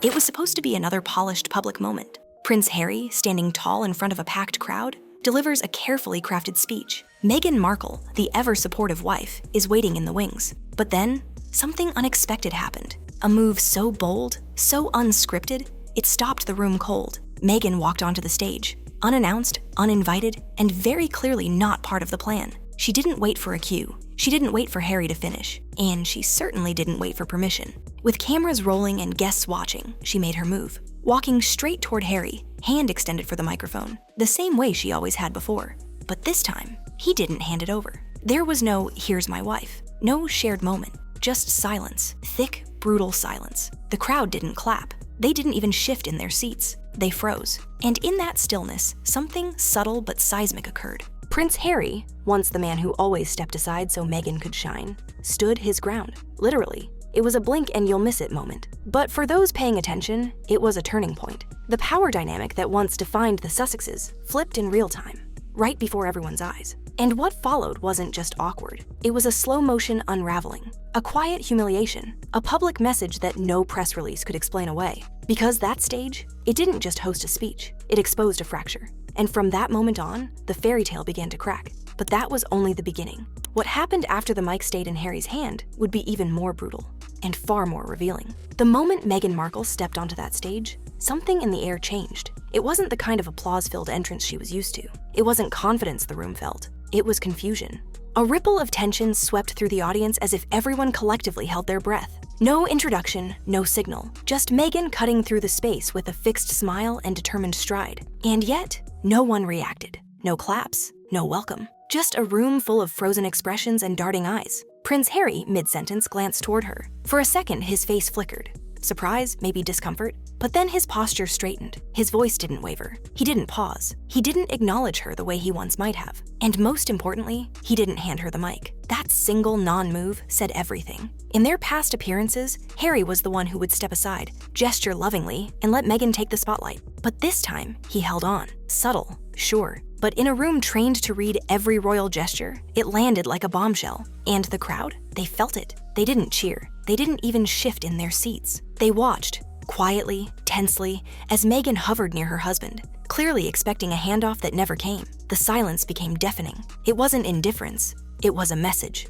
It was supposed to be another polished public moment. Prince Harry, standing tall in front of a packed crowd, delivers a carefully crafted speech. Meghan Markle, the ever-supportive wife, is waiting in the wings. But then, something unexpected happened. A move so bold, so unscripted, it stopped the room cold. Meghan walked onto the stage, unannounced, uninvited, and very clearly not part of the plan. She didn't wait for a cue. She didn't wait for Harry to finish. And she certainly didn't wait for permission. With cameras rolling and guests watching, she made her move, walking straight toward Harry, hand extended for the microphone, the same way she always had before. But this time, he didn't hand it over. There was no "here's my wife," no shared moment, just silence, thick, brutal silence. The crowd didn't clap. They didn't even shift in their seats. They froze. And in that stillness, something subtle but seismic occurred. Prince Harry, once the man who always stepped aside so Meghan could shine, stood his ground. Literally. It was a blink and you'll miss it moment. But for those paying attention, it was a turning point. The power dynamic that once defined the Sussexes flipped in real time, right before everyone's eyes. And what followed wasn't just awkward. It was a slow-motion unraveling, a quiet humiliation, a public message that no press release could explain away. Because that stage, it didn't just host a speech, it exposed a fracture. And from that moment on, the fairy tale began to crack. But that was only the beginning. What happened after the mic stayed in Harry's hand would be even more brutal and far more revealing. The moment Meghan Markle stepped onto that stage, something in the air changed. It wasn't the kind of applause-filled entrance she was used to. It wasn't confidence the room felt. It was confusion. A ripple of tension swept through the audience as if everyone collectively held their breath. No introduction, no signal, just Meghan cutting through the space with a fixed smile and determined stride. And yet, no one reacted. No claps, no welcome. Just a room full of frozen expressions and darting eyes. Prince Harry, mid-sentence, glanced toward her. For a second, his face flickered. Surprise, maybe discomfort, but then his posture straightened. His voice didn't waver. He didn't pause. He didn't acknowledge her the way he once might have. And most importantly, he didn't hand her the mic. That single non-move said everything. In their past appearances, Harry was the one who would step aside, gesture lovingly, and let Meghan take the spotlight. But this time, he held on. Subtle, sure, but in a room trained to read every royal gesture, it landed like a bombshell. And the crowd? They felt it. They didn't cheer. They didn't even shift in their seats. They watched, quietly, tensely, as Meghan hovered near her husband, clearly expecting a handoff that never came. The silence became deafening. It wasn't indifference. It was a message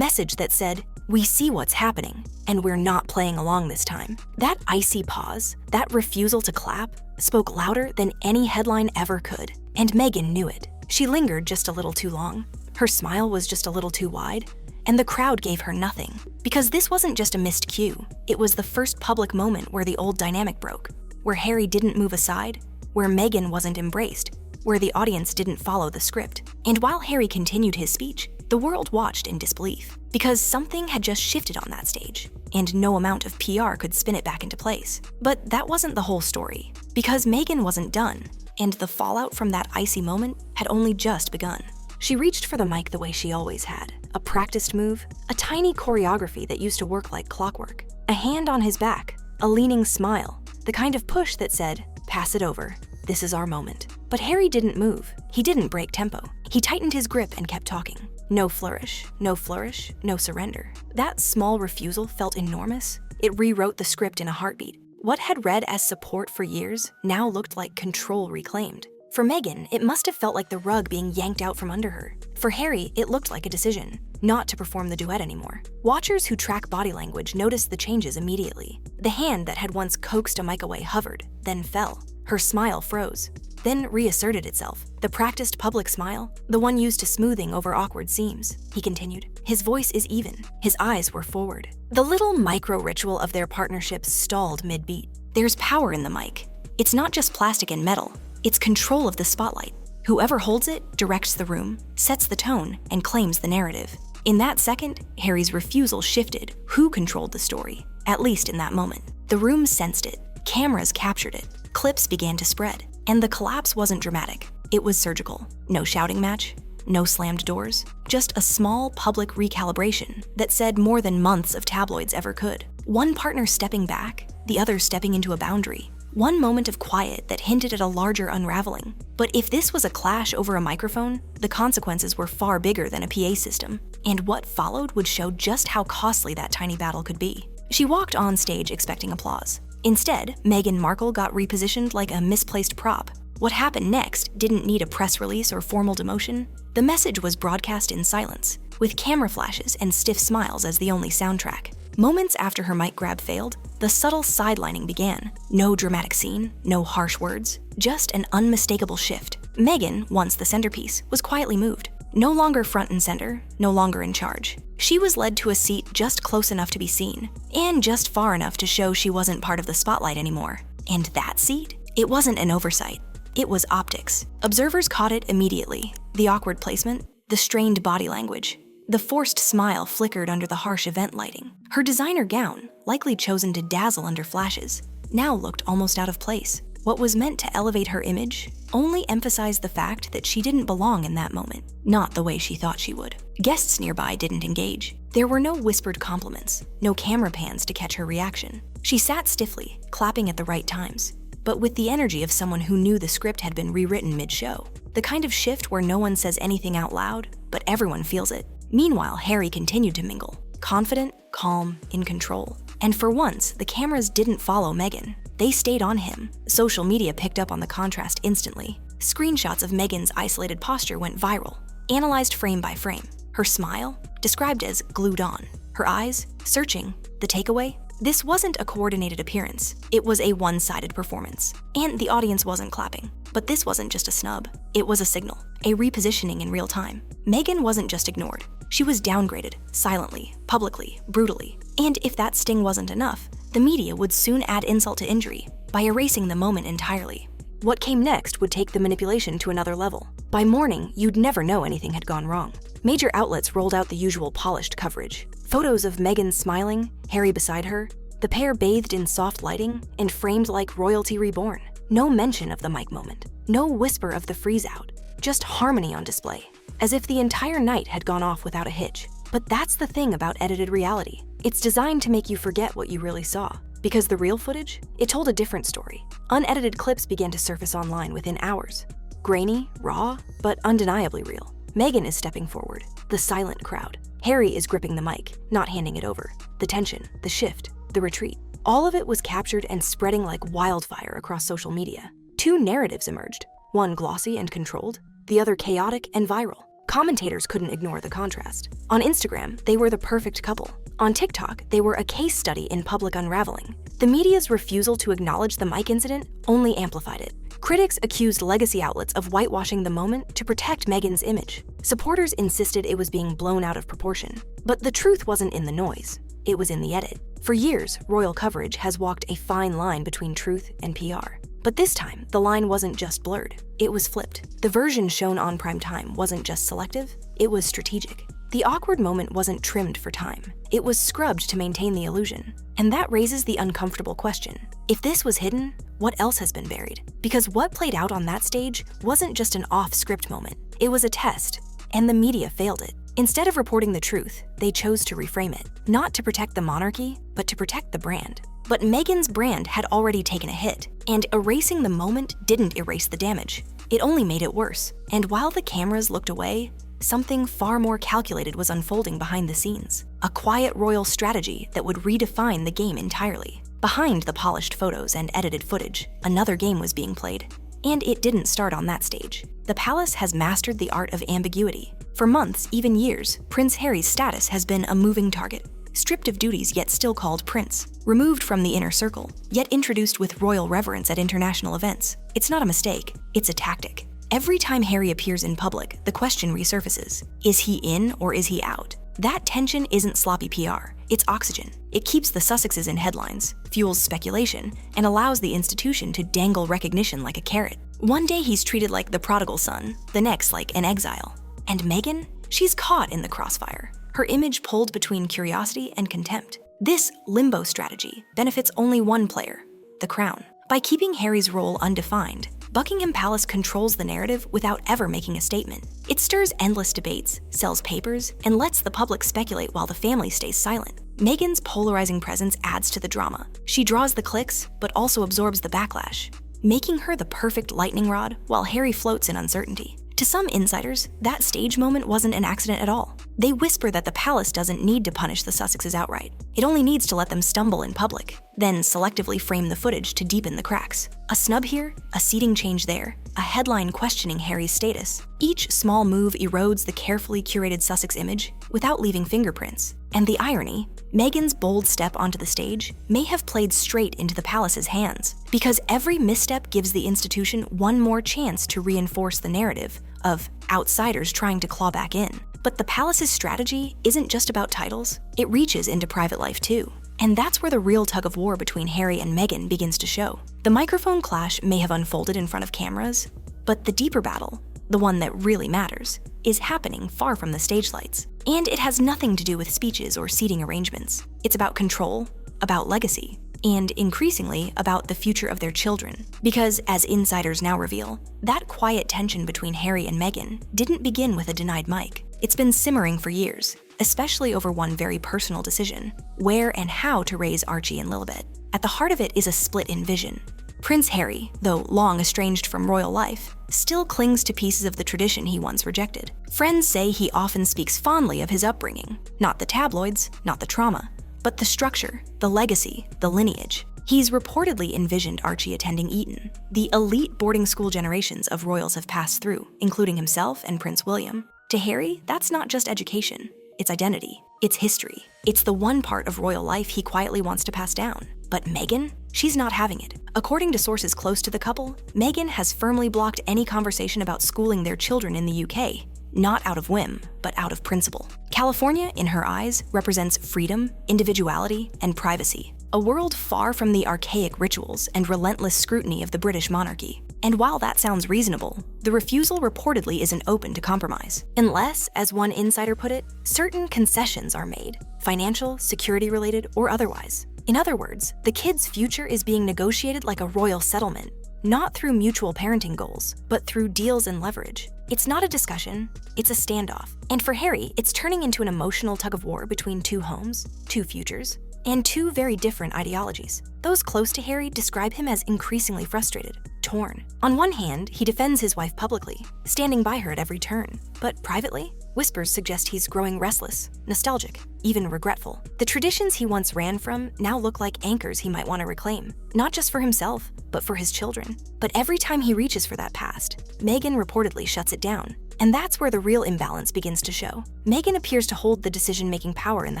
that said, "We see what's happening, and we're not playing along this time." That icy pause, that refusal to clap, spoke louder than any headline ever could. And Meghan knew it. She lingered just a little too long. Her smile was just a little too wide, and the crowd gave her nothing. Because this wasn't just a missed cue. It was the first public moment where the old dynamic broke, where Harry didn't move aside, where Meghan wasn't embraced, where the audience didn't follow the script. And while Harry continued his speech, the world watched in disbelief, because something had just shifted on that stage, and no amount of PR could spin it back into place. But that wasn't the whole story, because Meghan wasn't done, and the fallout from that icy moment had only just begun. She reached for the mic the way she always had, a practiced move, a tiny choreography that used to work like clockwork, a hand on his back, a leaning smile, the kind of push that said, "Pass it over. This is our moment." But Harry didn't move. He didn't break tempo. He tightened his grip and kept talking. No flourish, no surrender. That small refusal felt enormous. It rewrote the script in a heartbeat. What had read as support for years now looked like control reclaimed. For Meghan, it must have felt like the rug being yanked out from under her. For Harry, it looked like a decision, not to perform the duet anymore. Watchers who track body language noticed the changes immediately. The hand that had once coaxed a mic away hovered, then fell. Her smile froze, then reasserted itself. The practiced public smile, the one used to smoothing over awkward seams. He continued. His voice is even. His eyes were forward. The little micro-ritual of their partnership stalled mid-beat. There's power in the mic. It's not just plastic and metal. It's control of the spotlight. Whoever holds it directs the room, sets the tone, and claims the narrative. In that second, Harry's refusal shifted who controlled the story, at least in that moment. The room sensed it. Cameras captured it. Clips began to spread. And the collapse wasn't dramatic. It was surgical. No shouting match, no slammed doors, just a small public recalibration that said more than months of tabloids ever could. One partner stepping back, the other stepping into a boundary. One moment of quiet that hinted at a larger unraveling. But if this was a clash over a microphone, the consequences were far bigger than a PA system. And what followed would show just how costly that tiny battle could be. She walked on stage expecting applause. Instead, Meghan Markle got repositioned like a misplaced prop. What happened next didn't need a press release or formal demotion. The message was broadcast in silence, with camera flashes and stiff smiles as the only soundtrack. Moments after her mic grab failed, the subtle sidelining began. No dramatic scene, no harsh words, just an unmistakable shift. Meghan, once the centerpiece, was quietly moved. No longer front and center, no longer in charge. She was led to a seat just close enough to be seen, and just far enough to show she wasn't part of the spotlight anymore. And that seat? It wasn't an oversight. It was optics. Observers caught it immediately. The awkward placement, the strained body language. The forced smile flickered under the harsh event lighting. Her designer gown, likely chosen to dazzle under flashes, now looked almost out of place. What was meant to elevate her image only emphasized the fact that she didn't belong in that moment, not the way she thought she would. Guests nearby didn't engage. There were no whispered compliments, no camera pans to catch her reaction. She sat stiffly, clapping at the right times, but with the energy of someone who knew the script had been rewritten mid-show. The kind of shift where no one says anything out loud, but everyone feels it. Meanwhile, Harry continued to mingle, confident, calm, in control. And for once, the cameras didn't follow Meghan. They stayed on him. Social media picked up on the contrast instantly. Screenshots of Meghan's isolated posture went viral, analyzed frame by frame. Her smile, described as glued on. Her eyes, searching. The takeaway? This wasn't a coordinated appearance. It was a one-sided performance. And the audience wasn't clapping. But this wasn't just a snub. It was a signal, a repositioning in real time. Meghan wasn't just ignored. She was downgraded, silently, publicly, brutally. And if that sting wasn't enough, the media would soon add insult to injury by erasing the moment entirely. What came next would take the manipulation to another level. By morning, you'd never know anything had gone wrong. Major outlets rolled out the usual polished coverage. Photos of Meghan smiling, Harry beside her, the pair bathed in soft lighting and framed like royalty reborn. No mention of the mic moment. No whisper of the freeze-out. Just harmony on display, as if the entire night had gone off without a hitch. But that's the thing about edited reality. It's designed to make you forget what you really saw. Because the real footage, it told a different story. Unedited clips began to surface online within hours. Grainy, raw, but undeniably real. Meghan is stepping forward, the silent crowd. Harry is gripping the mic, not handing it over. The tension, the shift, the retreat. All of it was captured and spreading like wildfire across social media. Two narratives emerged, one glossy and controlled, the other chaotic and viral. Commentators couldn't ignore the contrast. On Instagram, they were the perfect couple. On TikTok, they were a case study in public unraveling. The media's refusal to acknowledge the mic incident only amplified it. Critics accused legacy outlets of whitewashing the moment to protect Meghan's image. Supporters insisted it was being blown out of proportion. But the truth wasn't in the noise. It was in the edit. For years, royal coverage has walked a fine line between truth and PR. But this time, the line wasn't just blurred. It was flipped. The version shown on prime time wasn't just selective, it was strategic. The awkward moment wasn't trimmed for time. It was scrubbed to maintain the illusion. And that raises the uncomfortable question. If this was hidden, what else has been buried? Because what played out on that stage wasn't just an off-script moment. It was a test, and the media failed it. Instead of reporting the truth, they chose to reframe it. Not to protect the monarchy, but to protect the brand. But Meghan's brand had already taken a hit, and erasing the moment didn't erase the damage. It only made it worse. And while the cameras looked away, something far more calculated was unfolding behind the scenes. A quiet royal strategy that would redefine the game entirely. Behind the polished photos and edited footage, another game was being played. And it didn't start on that stage. The palace has mastered the art of ambiguity. For months, even years, Prince Harry's status has been a moving target. Stripped of duties yet still called prince. Removed from the inner circle, yet introduced with royal reverence at international events. It's not a mistake, it's a tactic. Every time Harry appears in public, the question resurfaces. Is he in or is he out? That tension isn't sloppy PR, it's oxygen. It keeps the Sussexes in headlines, fuels speculation, and allows the institution to dangle recognition like a carrot. One day he's treated like the prodigal son, the next like an exile. And Meghan? She's caught in the crossfire. Her image pulled between curiosity and contempt. This limbo strategy benefits only one player, the crown. By keeping Harry's role undefined, Buckingham Palace controls the narrative without ever making a statement. It stirs endless debates, sells papers, and lets the public speculate while the family stays silent. Meghan's polarizing presence adds to the drama. She draws the clicks, but also absorbs the backlash, making her the perfect lightning rod while Harry floats in uncertainty. To some insiders, that stage moment wasn't an accident at all. They whisper that the palace doesn't need to punish the Sussexes outright. It only needs to let them stumble in public, then selectively frame the footage to deepen the cracks. A snub here, a seating change there, a headline questioning Harry's status. Each small move erodes the carefully curated Sussex image without leaving fingerprints. And the irony, Meghan's bold step onto the stage may have played straight into the palace's hands, because every misstep gives the institution one more chance to reinforce the narrative of outsiders trying to claw back in. But the palace's strategy isn't just about titles, it reaches into private life too. And that's where the real tug-of-war between Harry and Meghan begins to show. The microphone clash may have unfolded in front of cameras, but the deeper battle, the one that really matters, is happening far from the stage lights. And it has nothing to do with speeches or seating arrangements. It's about control, about legacy, and increasingly about the future of their children. Because, as insiders now reveal, that quiet tension between Harry and Meghan didn't begin with a denied mic. It's been simmering for years, especially over one very personal decision: where and how to raise Archie and Lilibet. At the heart of it is a split in vision. Prince Harry, though long estranged from royal life, still clings to pieces of the tradition he once rejected. Friends say he often speaks fondly of his upbringing, not the tabloids, not the trauma, but the structure, the legacy, the lineage. He's reportedly envisioned Archie attending Eton, the elite boarding school generations of royals have passed through, including himself and Prince William. To Harry, that's not just education, it's identity, it's history. It's the one part of royal life he quietly wants to pass down. But Meghan? She's not having it. According to sources close to the couple, Meghan has firmly blocked any conversation about schooling their children in the UK, not out of whim, but out of principle. California, in her eyes, represents freedom, individuality, and privacy, a world far from the archaic rituals and relentless scrutiny of the British monarchy. And while that sounds reasonable, the refusal reportedly isn't open to compromise. Unless, as one insider put it, certain concessions are made, financial, security-related, or otherwise. In other words, the kid's future is being negotiated like a royal settlement, not through mutual parenting goals, but through deals and leverage. It's not a discussion, it's a standoff. And for Harry, it's turning into an emotional tug-of-war between two homes, two futures, and two very different ideologies. Those close to Harry describe him as increasingly frustrated, torn. On one hand, he defends his wife publicly, standing by her at every turn. But privately, whispers suggest he's growing restless, nostalgic, even regretful. The traditions he once ran from now look like anchors he might want to reclaim, not just for himself, but for his children. But every time he reaches for that past, Meghan reportedly shuts it down. And that's where the real imbalance begins to show. Meghan appears to hold the decision-making power in the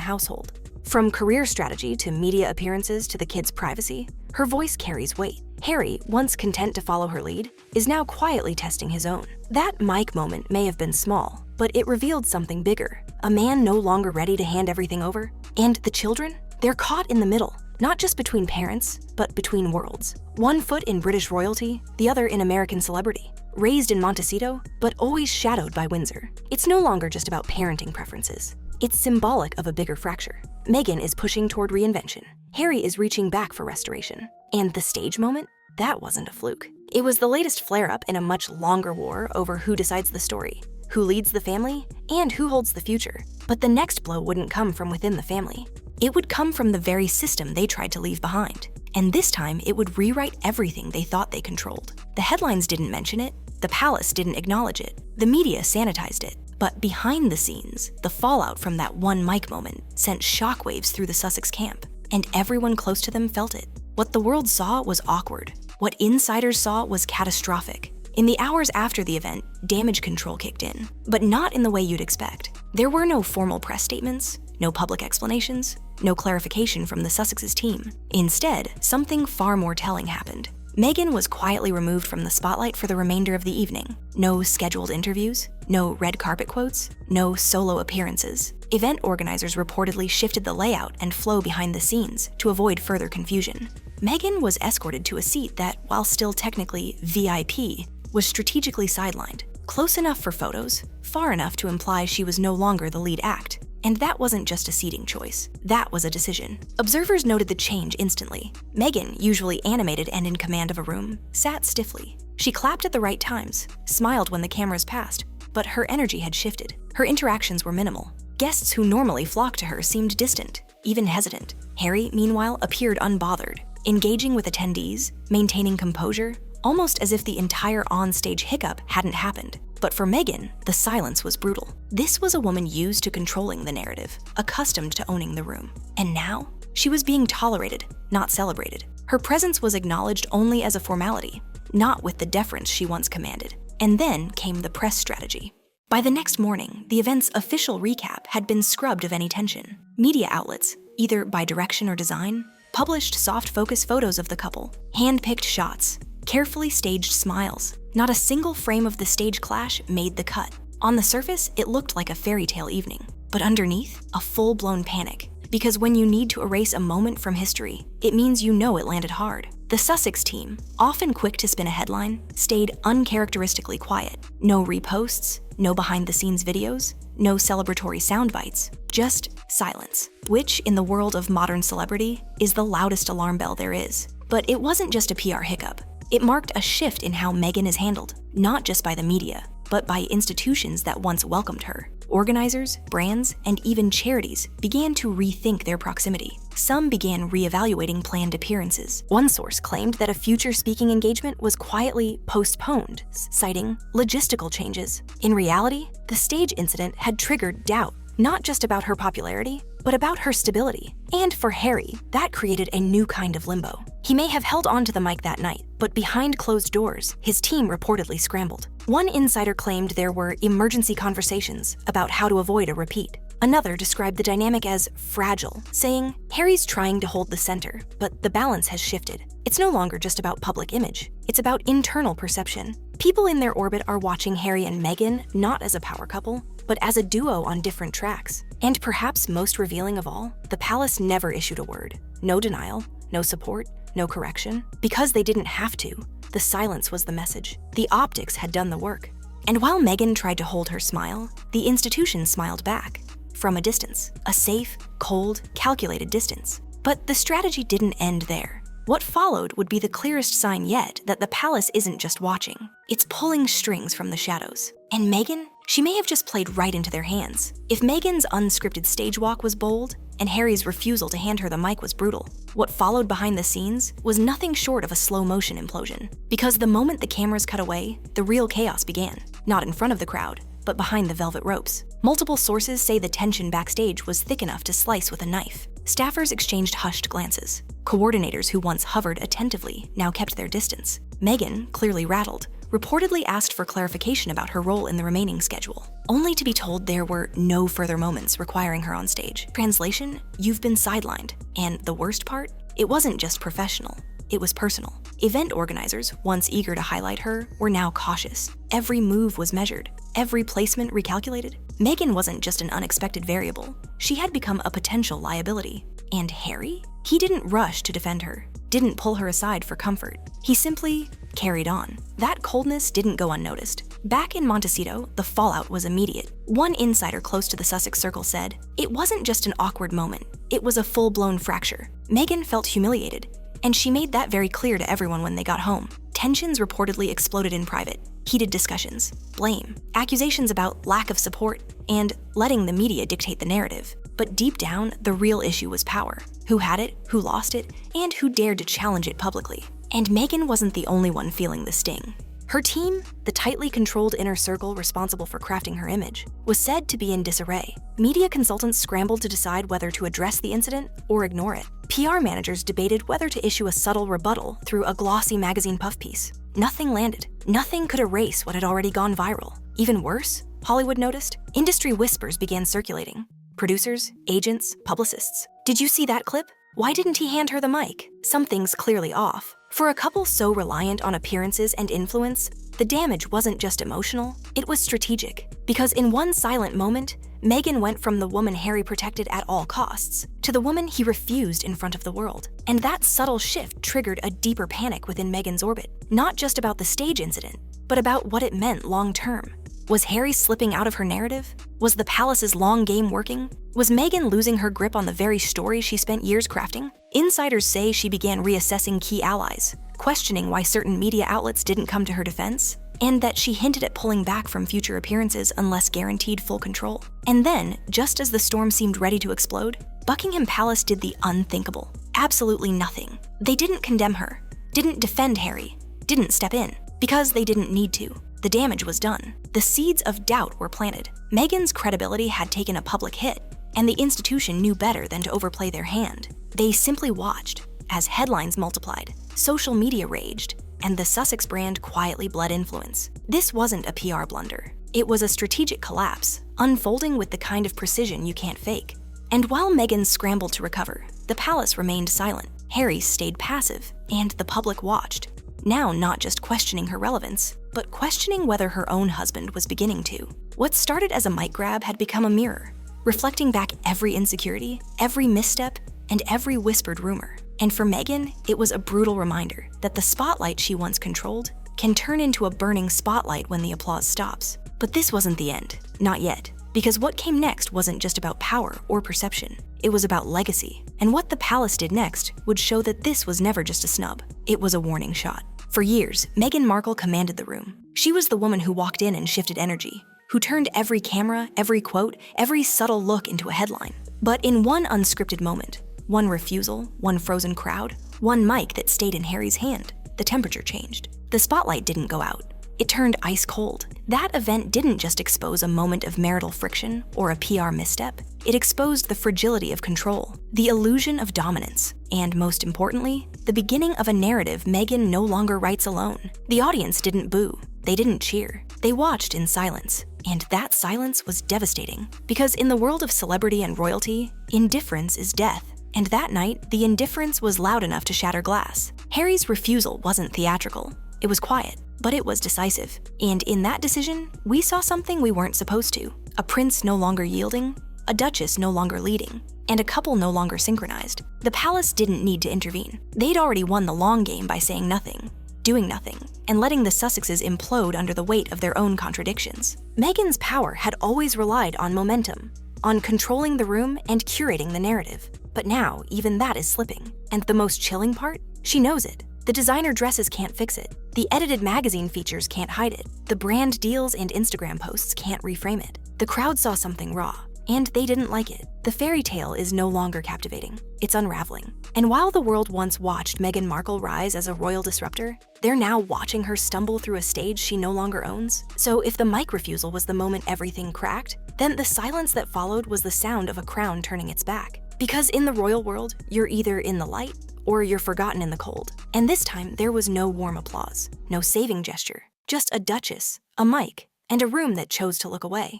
household. From career strategy to media appearances to the kids' privacy, her voice carries weight. Harry, once content to follow her lead, is now quietly testing his own. That mic moment may have been small, but it revealed something bigger. A man no longer ready to hand everything over. And the children? They're caught in the middle, not just between parents, but between worlds. One foot in British royalty, the other in American celebrity. Raised in Montecito, but always shadowed by Windsor. It's no longer just about parenting preferences. It's symbolic of a bigger fracture. Meghan is pushing toward reinvention. Harry is reaching back for restoration. And the stage moment? That wasn't a fluke. It was the latest flare-up in a much longer war over who decides the story, who leads the family, and who holds the future. But the next blow wouldn't come from within the family. It would come from the very system they tried to leave behind. And this time, it would rewrite everything they thought they controlled. The headlines didn't mention it, the palace didn't acknowledge it, the media sanitized it. But behind the scenes, the fallout from that one mic moment sent shockwaves through the Sussex camp, and everyone close to them felt it. What the world saw was awkward. What insiders saw was catastrophic. In the hours after the event, damage control kicked in, but not in the way you'd expect. There were no formal press statements, no public explanations, no clarification from the Sussexes team. Instead, something far more telling happened. Meghan was quietly removed from the spotlight for the remainder of the evening. No scheduled interviews, no red carpet quotes, no solo appearances. Event organizers reportedly shifted the layout and flow behind the scenes to avoid further confusion. Meghan was escorted to a seat that, while still technically VIP, was strategically sidelined, close enough for photos, far enough to imply she was no longer the lead act. And that wasn't just a seating choice. That was a decision. Observers noted the change instantly. Meghan, usually animated and in command of a room, sat stiffly. She clapped at the right times, smiled when the cameras passed, but her energy had shifted. Her interactions were minimal. Guests who normally flocked to her seemed distant, even hesitant. Harry, meanwhile, appeared unbothered, engaging with attendees, maintaining composure, almost as if the entire on-stage hiccup hadn't happened. But for Meghan, the silence was brutal. This was a woman used to controlling the narrative, accustomed to owning the room. And now, she was being tolerated, not celebrated. Her presence was acknowledged only as a formality, not with the deference she once commanded. And then came the press strategy. By the next morning, the event's official recap had been scrubbed of any tension. Media outlets, either by direction or design, published soft-focus photos of the couple, hand-picked shots, carefully staged smiles. Not a single frame of the stage clash made the cut. On the surface, it looked like a fairy tale evening. But underneath, a full-blown panic. Because when you need to erase a moment from history, it means you know it landed hard. The Sussex team, often quick to spin a headline, stayed uncharacteristically quiet. No reposts, no behind-the-scenes videos, no celebratory sound bites, just silence, which, in the world of modern celebrity, is the loudest alarm bell there is. But it wasn't just a PR hiccup. It marked a shift in how Meghan is handled, not just by the media, but by institutions that once welcomed her. Organizers, brands, and even charities began to rethink their proximity. Some began reevaluating planned appearances. One source claimed that a future speaking engagement was quietly postponed, citing logistical changes. In reality, the stage incident had triggered doubt, not just about her popularity, but about her stability. And for Harry, that created a new kind of limbo. He may have held onto the mic that night, but behind closed doors, his team reportedly scrambled. One insider claimed there were emergency conversations about how to avoid a repeat. Another described the dynamic as fragile, saying, Harry's trying to hold the center, but the balance has shifted. It's no longer just about public image. It's about internal perception. People in their orbit are watching Harry and Meghan not as a power couple, but as a duo on different tracks. And perhaps most revealing of all, the palace never issued a word. No denial, no support, no correction. Because they didn't have to, the silence was the message. The optics had done the work. And while Meghan tried to hold her smile, the institution smiled back. From a distance, a safe, cold, calculated distance. But the strategy didn't end there. What followed would be the clearest sign yet that the palace isn't just watching. It's pulling strings from the shadows. And Meghan? She may have just played right into their hands. If Meghan's unscripted stage walk was bold, and Harry's refusal to hand her the mic was brutal, what followed behind the scenes was nothing short of a slow-motion implosion. Because the moment the cameras cut away, the real chaos began. Not in front of the crowd, but behind the velvet ropes. Multiple sources say the tension backstage was thick enough to slice with a knife. Staffers exchanged hushed glances. Coordinators who once hovered attentively now kept their distance. Meghan, clearly rattled, reportedly asked for clarification about her role in the remaining schedule, only to be told there were no further moments requiring her on stage. Translation, you've been sidelined. And the worst part? It wasn't just professional, it was personal. Event organizers, once eager to highlight her, were now cautious. Every move was measured, every placement recalculated. Meghan wasn't just an unexpected variable, she had become a potential liability. And Harry? He didn't rush to defend her, didn't pull her aside for comfort. He simply carried on. That coldness didn't go unnoticed. Back in Montecito, the fallout was immediate. One insider close to the Sussex circle said, it wasn't just an awkward moment, it was a full-blown fracture. Meghan felt humiliated, and she made that very clear to everyone when they got home. Tensions reportedly exploded in private. Heated discussions, blame, accusations about lack of support, and letting the media dictate the narrative. But deep down, the real issue was power. Who had it, who lost it, and who dared to challenge it publicly. And Meghan wasn't the only one feeling the sting. Her team, the tightly controlled inner circle responsible for crafting her image, was said to be in disarray. Media consultants scrambled to decide whether to address the incident or ignore it. PR managers debated whether to issue a subtle rebuttal through a glossy magazine puff piece. Nothing landed. Nothing could erase what had already gone viral. Even worse, Hollywood noticed, industry whispers began circulating. Producers, agents, publicists. Did you see that clip? Why didn't he hand her the mic? Something's clearly off. For a couple so reliant on appearances and influence, the damage wasn't just emotional, it was strategic. Because in one silent moment, Meghan went from the woman Harry protected at all costs to the woman he refused in front of the world. And that subtle shift triggered a deeper panic within Meghan's orbit, not just about the stage incident, but about what it meant long-term. Was Harry slipping out of her narrative? Was the palace's long game working? Was Meghan losing her grip on the very story she spent years crafting? Insiders say she began reassessing key allies, questioning why certain media outlets didn't come to her defense, and that she hinted at pulling back from future appearances unless guaranteed full control. And then, just as the storm seemed ready to explode, Buckingham Palace did the unthinkable. Absolutely nothing. They didn't condemn her, didn't defend Harry, didn't step in, because they didn't need to. The damage was done. The seeds of doubt were planted. Meghan's credibility had taken a public hit, and the institution knew better than to overplay their hand. They simply watched as headlines multiplied, social media raged, and the Sussex brand quietly bled influence. This wasn't a PR blunder. It was a strategic collapse, unfolding with the kind of precision you can't fake. And while Meghan scrambled to recover, the palace remained silent. Harry stayed passive, and the public watched. Now not just questioning her relevance, but questioning whether her own husband was beginning to. What started as a mic grab had become a mirror, reflecting back every insecurity, every misstep, and every whispered rumor. And for Meghan, it was a brutal reminder that the spotlight she once controlled can turn into a burning spotlight when the applause stops. But this wasn't the end. Not yet. Because what came next wasn't just about power or perception. It was about legacy. And what the palace did next would show that this was never just a snub. It was a warning shot. For years, Meghan Markle commanded the room. She was the woman who walked in and shifted energy, who turned every camera, every quote, every subtle look into a headline. But in one unscripted moment, one refusal, one frozen crowd, one mic that stayed in Harry's hand, the temperature changed. The spotlight didn't go out. It turned ice cold. That event didn't just expose a moment of marital friction or a PR misstep. It exposed the fragility of control, the illusion of dominance, and most importantly, the beginning of a narrative Meghan no longer writes alone. The audience didn't boo. They didn't cheer. They watched in silence. And that silence was devastating. Because in the world of celebrity and royalty, indifference is death. And that night, the indifference was loud enough to shatter glass. Harry's refusal wasn't theatrical. It was quiet, but it was decisive. And in that decision, we saw something we weren't supposed to. A prince no longer yielding, a duchess no longer leading, and a couple no longer synchronized. The palace didn't need to intervene. They'd already won the long game by saying nothing, doing nothing, and letting the Sussexes implode under the weight of their own contradictions. Meghan's power had always relied on momentum, on controlling the room and curating the narrative. But now, even that is slipping. And the most chilling part? She knows it. The designer dresses can't fix it. The edited magazine features can't hide it. The brand deals and Instagram posts can't reframe it. The crowd saw something raw, and they didn't like it. The fairy tale is no longer captivating. It's unraveling. And while the world once watched Meghan Markle rise as a royal disruptor, they're now watching her stumble through a stage she no longer owns. So if the mic refusal was the moment everything cracked, then the silence that followed was the sound of a crown turning its back. Because in the royal world, you're either in the light or you're forgotten in the cold. And this time, there was no warm applause, no saving gesture, just a duchess, a mic, and a room that chose to look away.